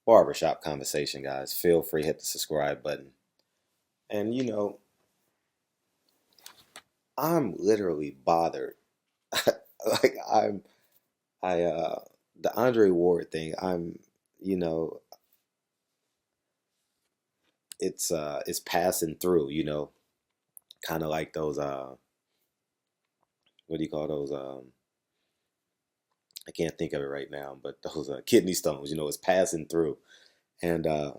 barbershop conversation, guys. Feel free to hit the subscribe button. And I'm literally bothered. like I'm I The Andre Ward thing, you know, it's passing through, kind of like those what do you call those I can't think of it right now, but those kidney stones, it's passing through. And I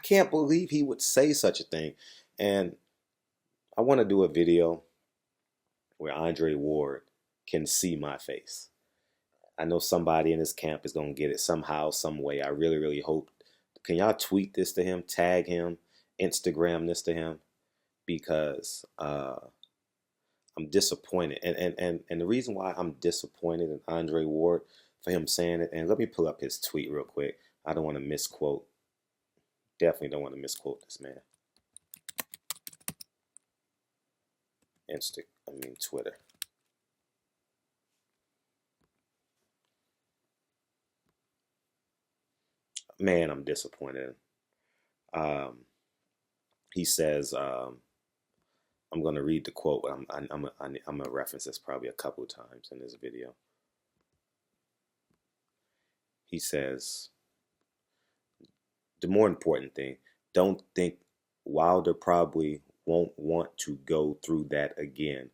can't believe he would say such a thing. And I want to do a video where Andre Ward can see my face. I know somebody in his camp is going to get it somehow, some way. I really, really hope. Can y'all tweet this to him, tag him, Instagram this to him? Because I'm disappointed. And the reason why I'm disappointed in Andre Ward for him saying it, and let me pull up his tweet real quick. I don't want to misquote. Definitely don't want to misquote this man. Twitter. Man, I'm disappointed. He says, I'm going to read the quote, but I'm going to reference this probably a couple of times in this video. He says, the more important thing, don't think Wilder probably won't want to go through that again.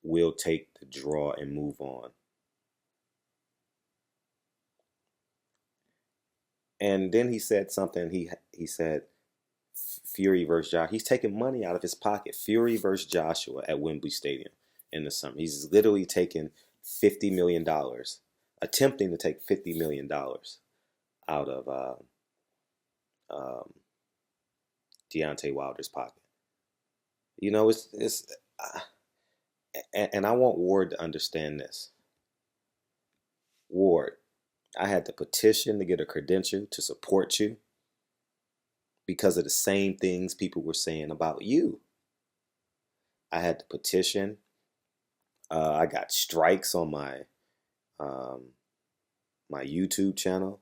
We'll take the draw and move on. And then he said something. He said, Fury versus Joshua. He's taking money out of his pocket. Fury versus Joshua at Wembley Stadium in the summer. He's literally taking $50 million, attempting to take $50 million out of Deontay Wilder's pocket. And I want Ward to understand this. Ward, I had to petition to get a credential to support you because of the same things people were saying about you. I had to petition. I got strikes on my my YouTube channel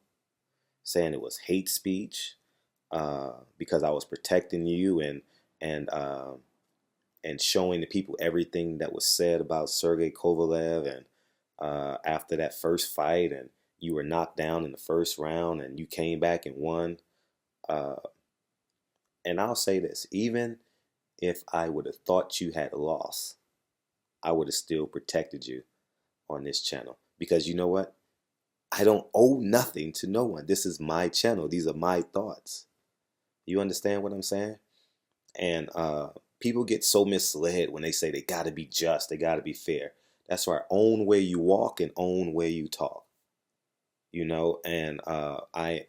saying it was hate speech because I was protecting you and showing the people everything that was said about Sergey Kovalev and after that first fight, and you were knocked down in the first round and you came back and won. And I'll say this, even if I would have thought you had lost, I would have still protected you on this channel. Because you know what? I don't owe nothing to no one. This is my channel. These are my thoughts. You understand what I'm saying? And people get so misled when they say they got to be just, they got to be fair. That's right. Own where you walk and own where you talk. And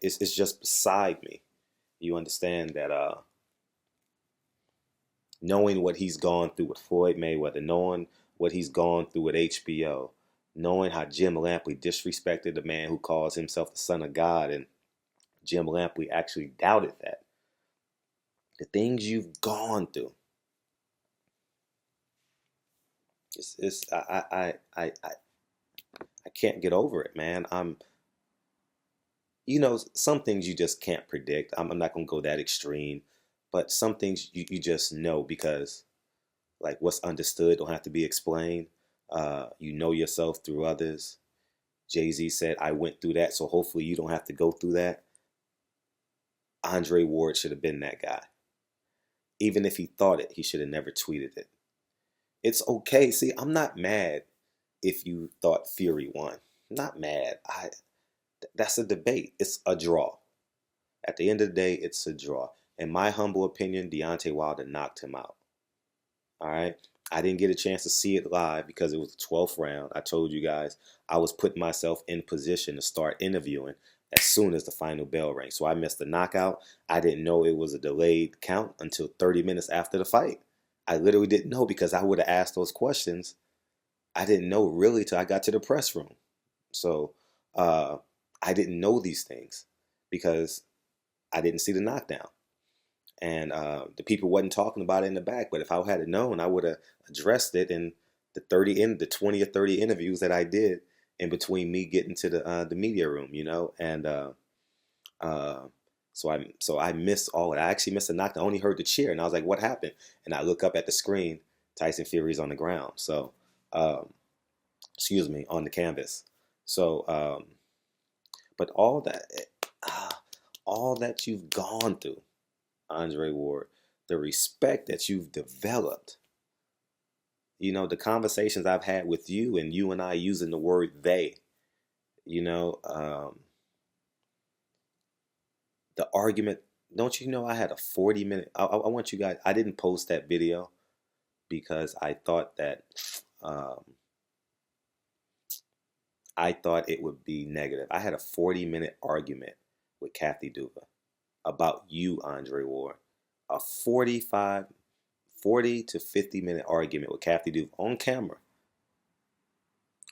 it's just beside me. You understand that knowing what he's gone through with Floyd Mayweather, knowing what he's gone through with HBO, knowing how Jim Lampley disrespected the man who calls himself the son of God, and Jim Lampley actually doubted that. The things you've gone through. I can't get over it, man. Some things you just can't predict. I'm not gonna go that extreme, but some things you just know because, like, what's understood don't have to be explained. You know yourself through others. Jay-Z said, I went through that, so hopefully you don't have to go through that. Andre Ward should have been that guy. Even if he thought it, he should have never tweeted it. It's okay. See, I'm not mad if you thought Fury won. I'm not mad. That's a debate. It's a draw. At the end of the day, it's a draw. In my humble opinion, Deontay Wilder knocked him out. All right? I didn't get a chance to see it live because it was the 12th round. I told you guys I was putting myself in position to start interviewing as soon as the final bell rang. So I missed the knockout. I didn't know it was a delayed count until 30 minutes after the fight. I literally didn't know because I would have asked those questions. I didn't know really till I got to the press room. So I didn't know these things because I didn't see the knockdown. And the people wasn't talking about it in the back. But if I had known, I would have addressed it in the 20 or 30 interviews that I did in between me getting to the media room, and uh, so I missed all of it. I actually missed a knock. I only heard the cheer, and I was like, "What happened?" And I look up at the screen. Tyson Fury's on the ground. So, um, excuse me, on the canvas. So, but all that you've gone through, Andre Ward, the respect that you've developed, the conversations I've had with you, and you and I using the word they, you know, um, the argument. Don't you know I had a 40-minute? I want you guys. I didn't post that video because um, I thought it would be negative. I had a 40-minute argument with Kathy Duva about you, Andre Ward. A 40 to 50-minute argument with Kathy Duva on camera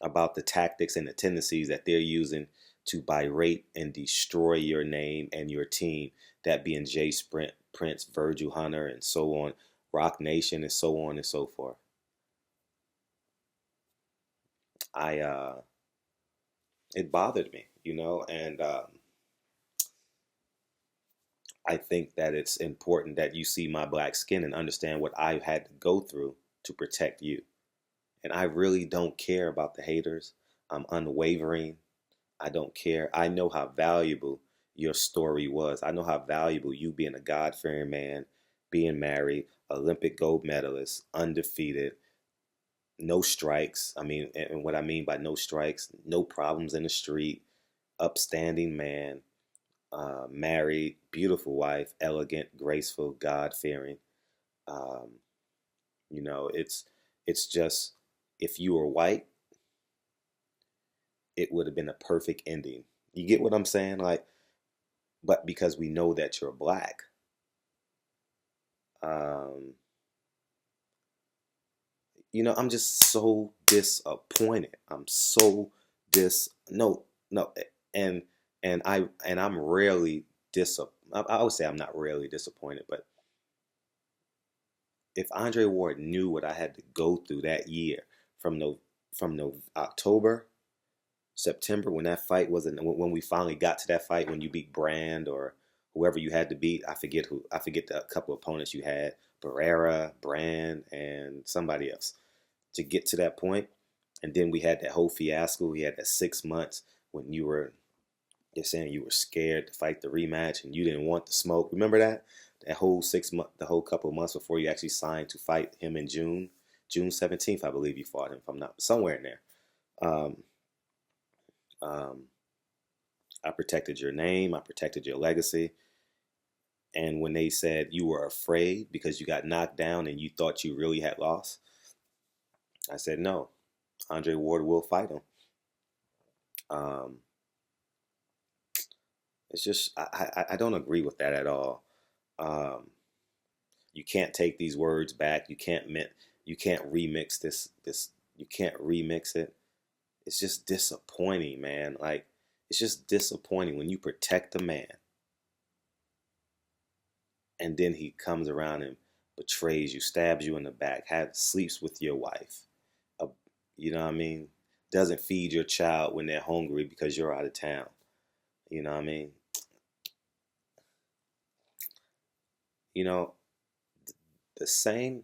about the tactics and the tendencies that they're using to berate and destroy your name and your team, that being Jay Sprint, Prince, Virgil Hunter, and so on, Rock Nation, and so on and so forth. It bothered me, and I think that it's important that you see my black skin and understand what I had to go through to protect you. And I really don't care about the haters. I'm unwavering. I don't care. I know how valuable your story was. I know how valuable you being a God-fearing man, being married, Olympic gold medalist, undefeated, no strikes. I mean, and what I mean by no strikes, no problems in the street, upstanding man, married, beautiful wife, elegant, graceful, God-fearing. Um, it's just, if you were white, it would have been a perfect ending. You get what I'm saying? Like, but because we know that you're black, um, I'm just so disappointed. I'm so no, no, and I'm rarely I would say I'm not rarely disappointed, but if Andre Ward knew what I had to go through that year from October, September, when that fight was, when we finally got to that fight, when you beat Brand or whoever you had to beat, I forget the couple of opponents you had, Barrera, Brand, and somebody else, to get to that point. And then we had that whole fiasco. We had that 6 months when you're saying you were scared to fight the rematch and you didn't want the smoke. Remember that? That whole 6 month, the whole couple of months before you actually signed to fight him in June 17th, I believe you fought him, if I'm not, somewhere in there. Um, um, I protected your name. I protected your legacy. And when they said you were afraid because you got knocked down and you thought you really had lost, I said, no, Andre Ward will fight him. Um, it's just, I don't agree with that at all. Um, you can't take these words back. You can't remix this, you can't remix it. It's just disappointing, man. Like, it's just disappointing when you protect a man and then he comes around and betrays you, stabs you in the back, sleeps with your wife. Uh, you know what I mean? Doesn't feed your child when they're hungry because you're out of town. You know what I mean? You know, the same,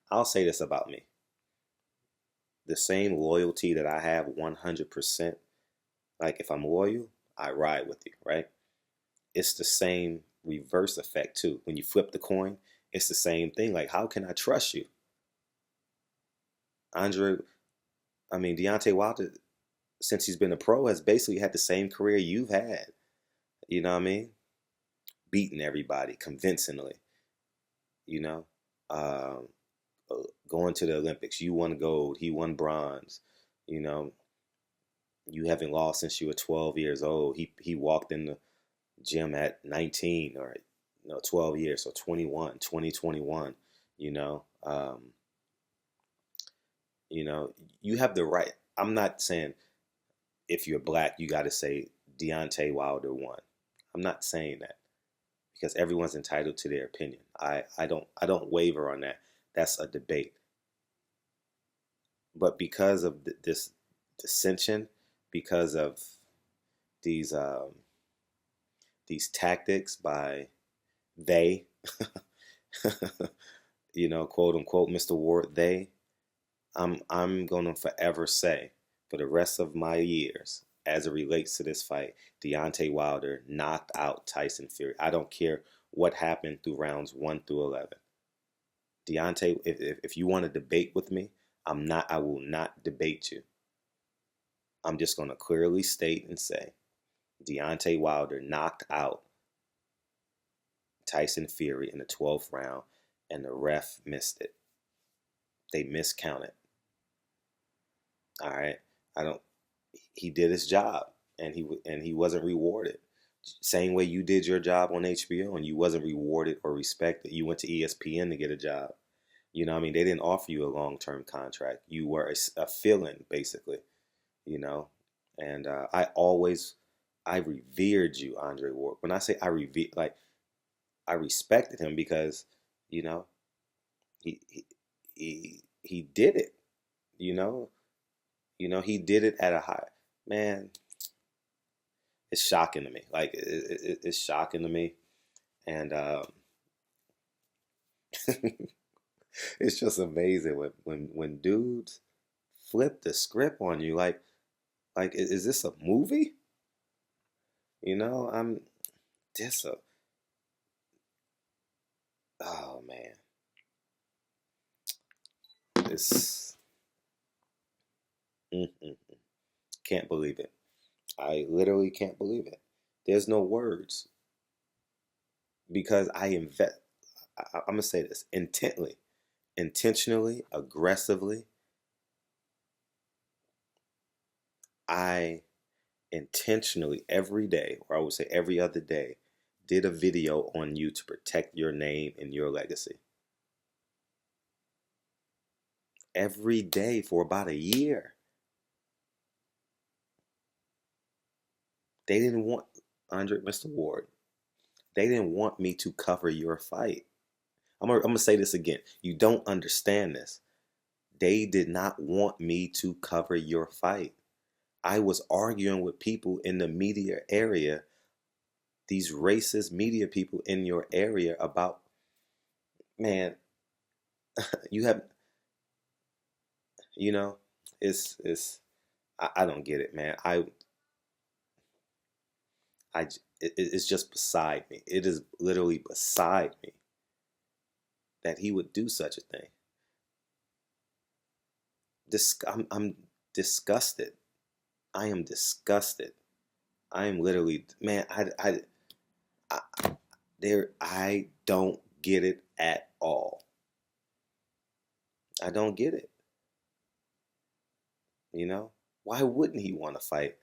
I'll say this about me. The same loyalty that I have 100%, like if I'm loyal, I ride with you, right? It's the same reverse effect too. When you flip the coin, it's the same thing. Like, how can I trust you? Andre, I mean, Deontay Wilder, since he's been a pro, has basically had the same career you've had. You know what I mean? Beating everybody convincingly. You know, um, going to the Olympics, you won gold, he won bronze. You know, you haven't lost since you were 12 years old. He walked in the gym at 19 or 12 years, so 2021. You know, you have the right. I'm not saying if you're black, you got to say Deontay Wilder won. I'm not saying that because everyone's entitled to their opinion. I don't waver on that. That's a debate. But because of this dissension, because of these these tactics by they, quote unquote, Mr. Ward, they, I'm gonna forever say for the rest of my years, as it relates to this fight, Deontay Wilder knocked out Tyson Fury. I don't care what happened through rounds 1 through 11. Deontay, if you want to debate with me, I will not debate you. I'm just gonna clearly state and say Deontay Wilder knocked out Tyson Fury in the 12th round, and the ref missed it. They miscounted. All right, I don't. He did his job, and he wasn't rewarded. Same way you did your job on HBO, and you wasn't rewarded or respected. You went to ESPN to get a job. You know, what I mean, they didn't offer you a long-term contract. You were a fill-in, basically. You know, and I revered you, Andre Ward. When I say I revere, like I respected him because, you know, he he did it. You know, he did it at a high. Man, it's shocking to me. Like it's shocking to me, and it's just amazing when dudes flip the script on you. Like is this a movie? I'm just a oh man, it's mm, mm, mm. Can't believe it. I literally can't believe it. There's no words because I invest. I'm gonna say this intently, intentionally, aggressively. I intentionally every day, or I would say every other day, did a video on you to protect your name and your legacy. Every day for about a year. They didn't want Mr. Ward. They didn't want me to cover your fight. I'm gonna say this again. You don't understand this. They did not want me to cover your fight. I was arguing with people in the media area, these racist media people in your area about, man, you have, you know, I don't get it, man. It's just beside me. It is literally beside me that he would do such a thing. I'm disgusted. I am disgusted. I am literally, man. I don't get it at all. I don't get it. Why wouldn't he want to fight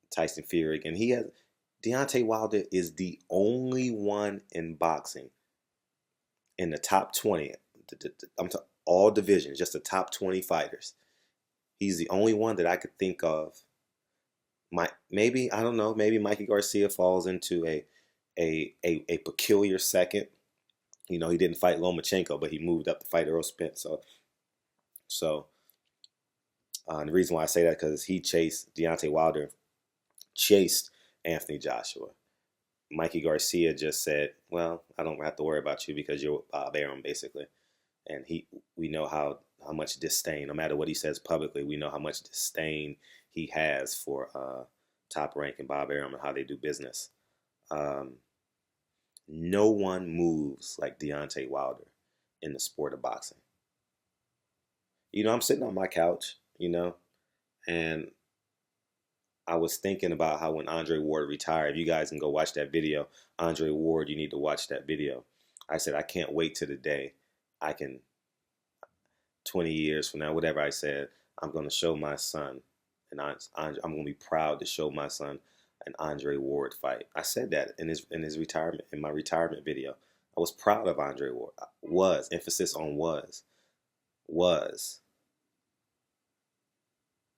Tyson Fury again? Deontay Wilder is the only one in boxing in the top 20. I'm talking all divisions, just the top 20 fighters. He's the only one that I could think of. Maybe I don't know. Maybe Mikey Garcia falls into a peculiar second. He didn't fight Lomachenko, but he moved up to fight Earl Spence. So the reason why I say that because Deontay Wilder chased Anthony Joshua. Mikey Garcia just said, "Well, I don't have to worry about you because you're Bob Arum, basically." And we know how much disdain, no matter what he says publicly, we know how much disdain he has for Top Rank and Bob Arum and how they do business. No one moves like Deontay Wilder in the sport of boxing. I'm sitting on my couch, and I was thinking about how when Andre Ward retired, you guys can go watch that video. Andre Ward, you need to watch that video. I said, I can't wait to the day I can, 20 years from now, whatever I said, I'm going to show my son, and I'm going to be proud to show my son an Andre Ward fight. I said that in his retirement, in my retirement video. I was proud of Andre Ward. Emphasis on was.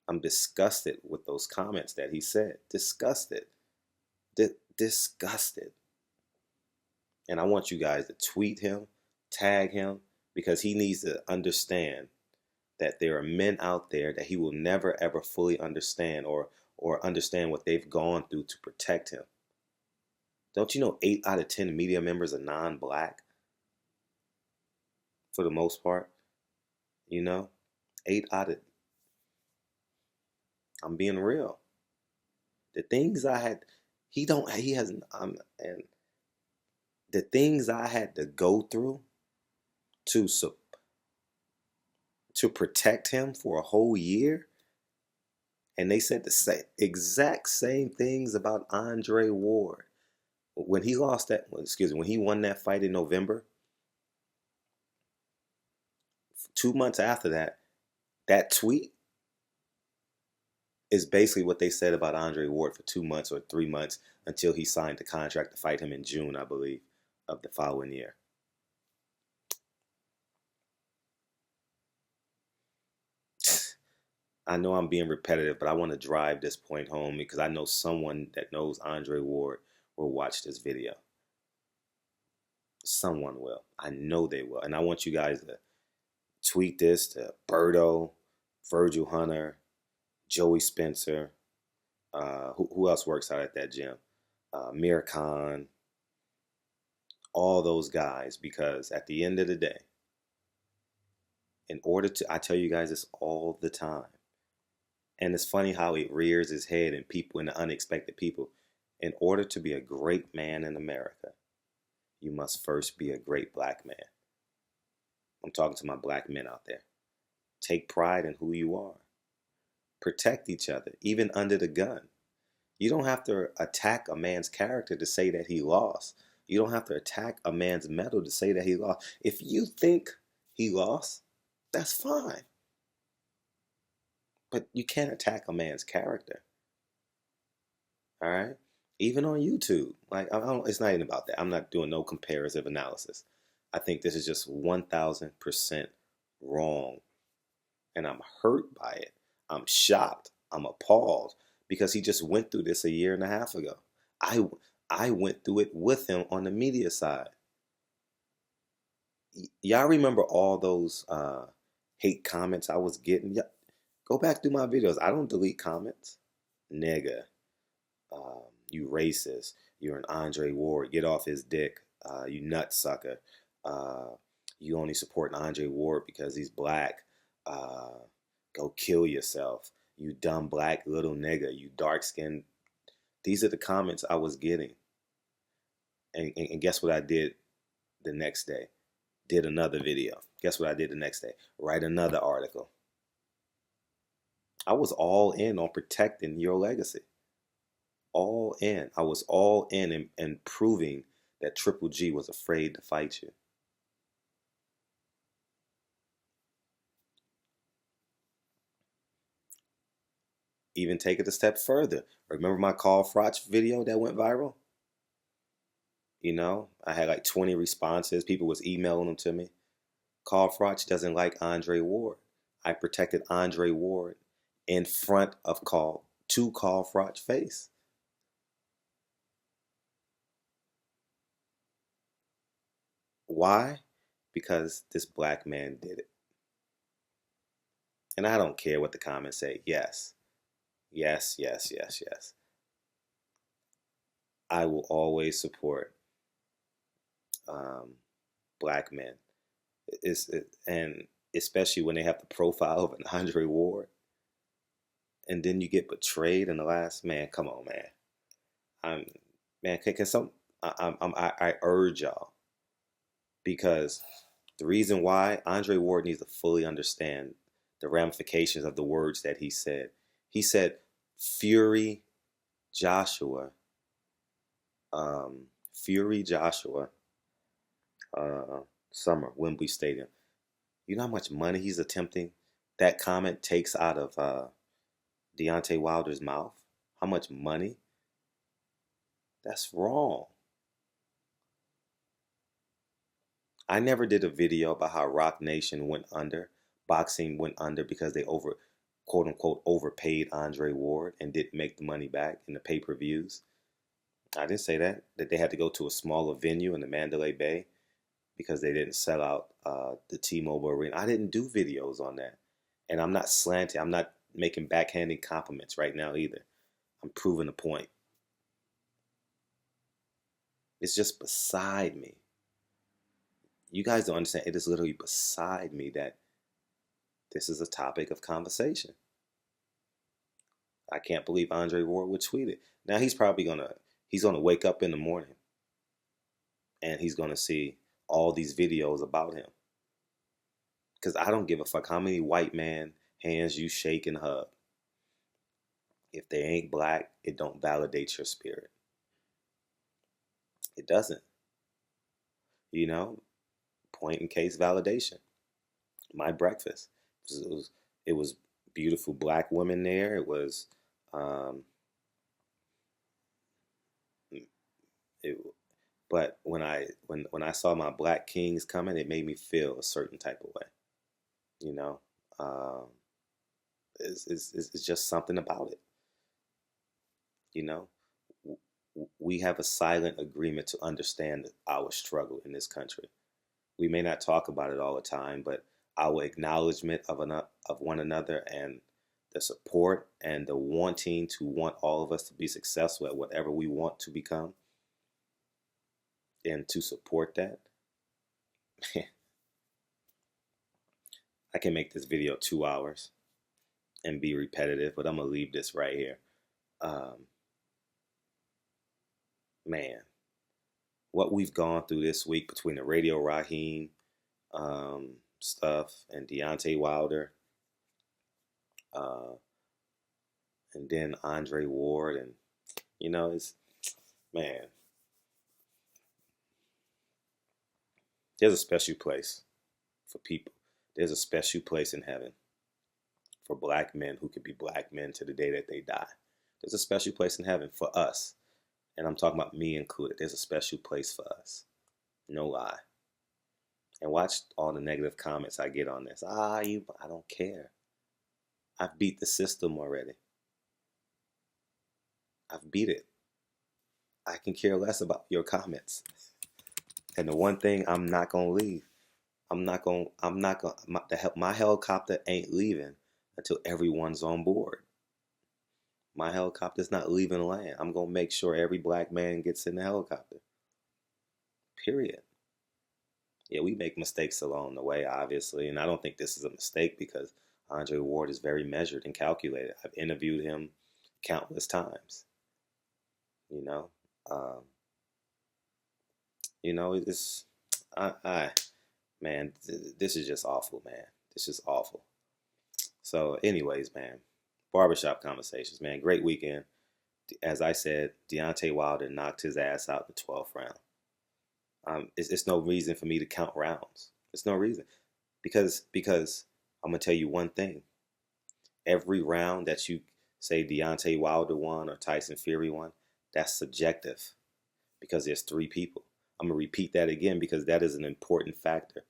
I'm disgusted with those comments that he said. Disgusted. Disgusted. And I want you guys to tweet him, tag him, because he needs to understand that there are men out there that he will never ever fully understand or or understand what they've gone through to protect him. Don't you know 8 out of 10 media members are non-black for the most part? You know, 8 out of, I'm being real. The things I had, he hasn't, and the things I had to go through to to protect him for a whole year, and they said the exact same things about Andre Ward when he lost that. Excuse me, when he won that fight in November. 2 months after that, that tweet is basically what they said about Andre Ward for 2 months or 3 months until he signed the contract to fight him in June, I believe, of the following year. I know I'm being repetitive, but I want to drive this point home because I know someone that knows Andre Ward will watch this video. Someone will. I know they will. And I want you guys to tweet this to Berto, Virgil Hunter, Joey Spencer. Who else works out at that gym? Mir Khan. All those guys, because at the end of the day, in order to, I tell you guys this all the time, and it's funny how it rears its head in people, in the unexpected people. In order to be a great man in America, you must first be a great black man. I'm talking to my black men out there. Take pride in who you are. Protect each other, even under the gun. You don't have to attack a man's character to say that he lost. You don't have to attack a man's medal to say that he lost. If you think he lost, that's fine. But you can't attack a man's character. All right? Even on YouTube. Like, it's not even about that. I'm not doing no comparative analysis. I think this is just 1,000% wrong. And I'm hurt by it. I'm shocked. I'm appalled because he just went through this a year and a half ago. I went through it with him on the media side. Y'all remember all those hate comments I was getting? Go back through my videos. I don't delete comments. Nigga, you racist. You're an Andre Ward. Get off his dick. You nutsucker. You only support Andre Ward because he's black. Go kill yourself. You dumb black little nigga. You dark skinned. These are the comments I was getting. And guess what I did the next day? Did another video. Guess what I did the next day? Write another article. I was all in on protecting your legacy. All in. I was all in and proving that Triple G was afraid to fight you. Even take it a step further. Remember my Carl Froch video that went viral? You know, I had like 20 responses. People was emailing them to me. Carl Froch doesn't like Andre Ward. I protected Andre Ward in front of Carl Froch's face. Why? Because this black man did it. And I don't care what the comments say. Yes. Yes, yes, yes, yes. I will always support black men. And especially when they have the profile of an Andre Ward. And then you get betrayed in the last, man, come on, man. I urge y'all, because the reason why Andre Ward needs to fully understand the ramifications of the words that he said. He said, Fury Joshua, Summer, Wembley Stadium. You know how much money he's attempting that comment takes out of Deontay Wilder's mouth? How much money? That's wrong. I never did a video about how Rock Nation went under, boxing went under because they quote unquote, overpaid Andre Ward and didn't make the money back in the pay-per-views. I didn't say that they had to go to a smaller venue in the Mandalay Bay because they didn't sell out the T-Mobile Arena. I didn't do videos on that. And I'm not slanting. I'm not making backhanded compliments right now either. I'm proving a point. It's just beside me. You guys don't understand. It is literally beside me that this is a topic of conversation. I can't believe Andre Ward would tweet it. Now he's gonna wake up in the morning and he's gonna see all these videos about him. Cause I don't give a fuck how many white man hands you shake and hug. If they ain't black, it don't validate your spirit. It doesn't. You know, point in case validation. My breakfast. It was beautiful black women there. It was um, it, but when I saw my black kings coming, it made me feel a certain type of way. You know, um, it's just something about it. You know, we have a silent agreement to understand our struggle in this country. We may not talk about it all the time, but our acknowledgement of one another and the support and the wanting to want all of us to be successful at whatever we want to become and to support that. I can make this video 2 hours and be repetitive, but I'm gonna leave this right here. Um, Man, what we've gone through this week between the Radio Raheem stuff and Deontay Wilder, uh, and then Andre Ward, and it's man. There's a special place for people. There's a special place in heaven for black men who could be black men to the day that they die. There's a special place in heaven for us, and I'm talking about me included. There's a special place for us. No lie. And watch all the negative comments I get on this. I don't care. I've beat the system already. I've beat it. I can care less about your comments. And the one thing I'm not gonna leave, I'm not gonna, my helicopter ain't leaving until everyone's on board. My helicopter's not leaving land. I'm gonna make sure every black man gets in the helicopter. Period. Yeah, we make mistakes along the way, obviously, and I don't think this is a mistake because Andre Ward is very measured and calculated. I've interviewed him countless times. You know, um, it's I man, this is just awful, man. This is awful. So, anyways, man, barbershop conversations, man. Great weekend. As I said, Deontay Wilder knocked his ass out in the 12th round. It's no reason for me to count rounds. It's no reason because I'm gonna tell you one thing. Every round that you say Deontay Wilder won or Tyson Fury won, that's subjective because there's three people. I'm gonna repeat that again because that is an important factor,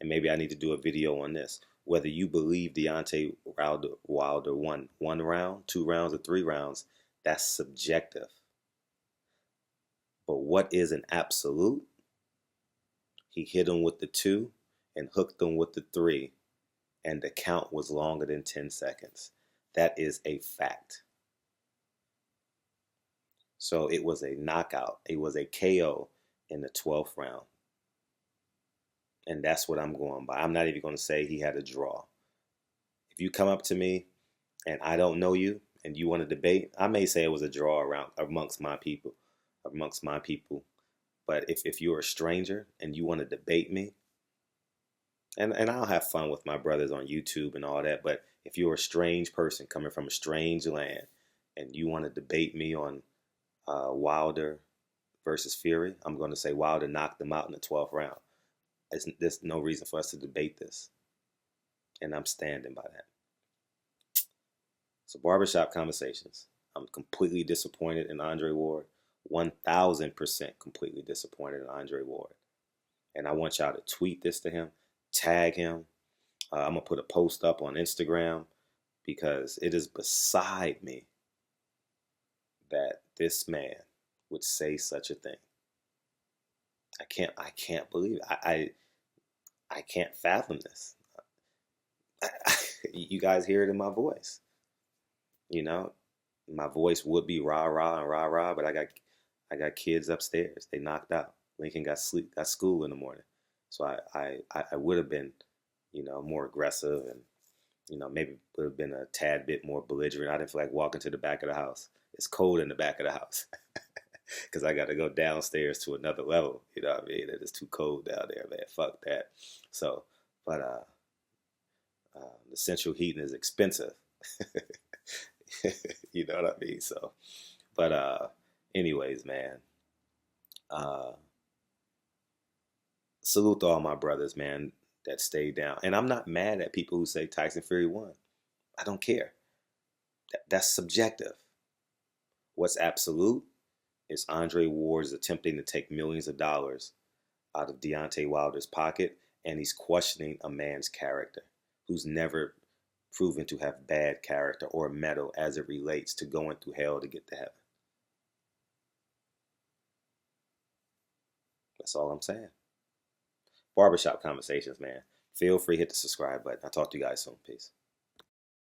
and maybe I need to do a video on this. Whether you believe Deontay Wilder won 1 round, 2 rounds, or 3 rounds, that's subjective. But what is an absolute? He hit him with the 2 and hooked him with the 3, and the count was longer than 10 seconds. That is a fact. So it was a knockout. It was a KO in the 12th round. And that's what I'm going by. I'm not even going to say he had a draw. If you come up to me and I don't know you and you want to debate, I may say it was a draw around amongst my people. But if you're a stranger and you want to debate me, and I'll have fun with my brothers on YouTube and all that, but if you're a strange person coming from a strange land and you want to debate me on Wilder versus Fury, I'm going to say Wilder knocked him out in the 12th round. There's no reason for us to debate this. And I'm standing by that. So barbershop conversations. I'm completely disappointed in Andre Ward. 1,000% completely disappointed in Andre Ward. And I want y'all to tweet this to him, tag him. I'm going to put a post up on Instagram because it is beside me that this man would say such a thing. I can't believe it. I can't fathom this. You guys hear it in my voice. You know, my voice would be rah rah and rah rah, but I got kids upstairs. They knocked out. Lincoln got school in the morning, so I would have been, more aggressive and maybe would have been a tad bit more belligerent. I didn't feel like walking to the back of the house. It's cold in the back of the house because I got to go downstairs to another level. You know what I mean? It is too cold down there, man. Fuck that. So, but the central heating is expensive. You know what I mean? So, but anyways, man. Uh, Salute to all my brothers, man, that stayed down. And I'm not mad at people who say Tyson Fury won. I don't care. That's subjective. What's absolute is Andre Ward is attempting to take millions of dollars out of Deontay Wilder's pocket, and he's questioning a man's character who's never proven to have bad character or metal as it relates to going through hell to get to heaven. That's all I'm saying. Barbershop Conversations, man. Feel free to hit the subscribe button. I'll talk to you guys soon. Peace.